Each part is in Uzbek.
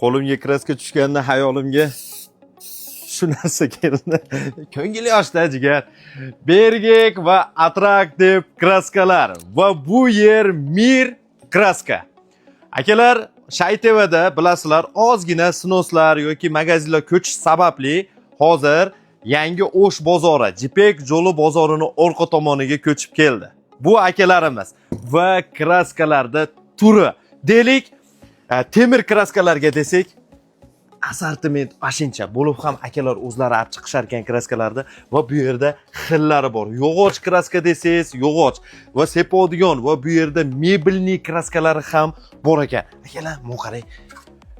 Qo'limga kraska tushganda hayolimga shu narsa keldi. Ko'ngil yoshda jigar. Bergik va attraktiv kraskalar va bu yer Mir kraska. Akalar, Shaytevada bilasizlar, ozgina sinoslar yoki magazinlar ko'chish sababli hozir yangi O'sh bozori, Jipek yo'li bozorini orqa tomoniga ko'chib keldi. Bu akalarimiz va kraskalarda turi. Delik, temir kraskalarga desak, assortiment ashincha bo'lib ham akalar o'zlari olib chiqishar ekan kraskalarni va bu yerda xillari bor. Yog'och kraska desangiz, yog'och va sepadigan va bu yerda mebelniy kraskalari ham bor ekan. Akalar, bu qarang.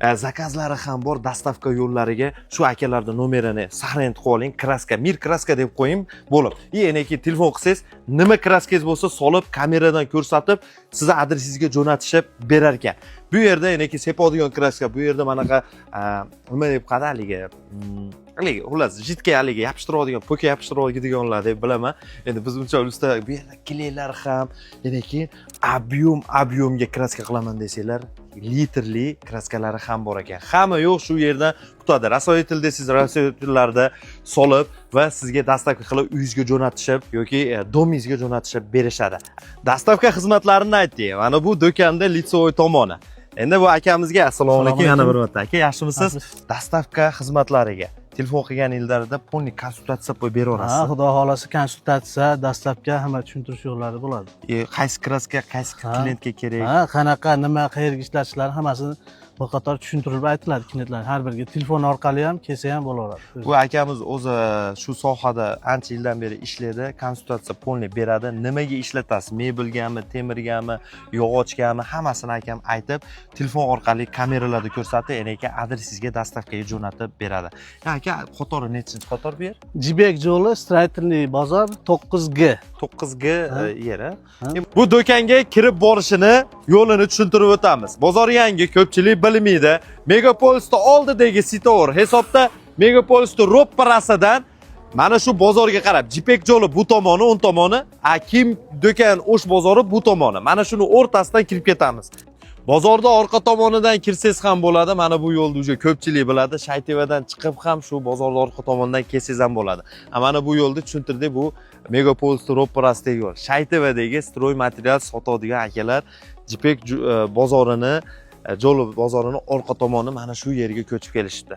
Zakazlari ham bor, dastavka yo'llariga shu akalarning nomerini saqlanib qo'ying. Kraska, Mir kraska deb qo'ying, bo'lib. Eneki telefon qilsangiz, nima kraskangiz bo'lsa solib, kameradan ko'rsatib, sizni adresingizga jo'natishib berar ekan. Bu yerda eneki sepadigan kraska, bu yerda manaqa nima deb qadaligi, xullas, jitga haligi yopishtiradigan, poka yopishtiradiganlar deb bilaman. Endi biz uncha usta bu yerda kleylar ham, eneki ob'yomga kraska qilaman desanglar, litrli kraskalari ham bor ekan. Hamma yo'q shu yerdan tutadi. Rasoitil desangiz, rasoitillarda solib va sizga dastavka qilib uyingizga jo'natishib yoki domingizga jo'natishib berishadi. Dastavka xizmatlarini aytdik. Mana bu do'konda litsovoy tomoni. Endi bu akamizga assalomu alaykum, yana bir marta. Aka, yaxshimisiz? Dastavka xizmatlariga telefon qilgan yillarida polniy konsultatsiya qo'yib beraverasiz. Ha, xudo xolasa konsultatsiya, dastlabki hamma tushuntirish yo'llari bo'ladi. Qaysi kraska, qaysi klientga kerak? Ha, qanaqa, nima, qayerga ishlatishlari hammasini bir qator tushuntirib aytiladi klientlar. Har biriga telefon orqali ham kelsa ham bo'laveradi. Bu akamiz o'zi shu sohada ancha yildan beri ishlaydi, konsultatsiya polniy beradi. Nimaga ishlatasiz? Mebelgami, temirgami, yog'ochgami, hammasini akam aytib, telefon orqali kameralarda ko'rsatib, eneki adresingizga dastavkaga jo'natib beradi. Aka, qatori nechinchi qator bu yer? Jibek yo'li, Straytelniy bozor 9G. 9G yeri. Bu do'konga kirib borishini yo'lini tushuntirib o'tamiz. Bozor yangi, ko'pchilik bilmaydi. Megapolisda oldidagi sitoor hisobda Megapolisda ro'pparasidan mana shu bozorga qarab, Jipek yo'li bu tomoni, o'ng tomoni, Kim do'kon O'sh bozori bu tomoni. Mana shuni o'rtasidan kirib ketamiz. Bozorda orqa tomonidan kirsangiz ham bo'ladi. Mana bu yo'lni уже ko'pchilik biladi. Shaytevadan chiqib ham shu bozorda orqa tomonidan kelsangiz ham bo'ladi. Mana bu yo'lni tushuntirdik, bu Megapolisda ro'parasidagi yo'l. Shaytevadagi stroy material sotadigan akalar Jipek bozorini, yo'l bozorini orqa tomoni mana shu yerga ko'chib kelishdi.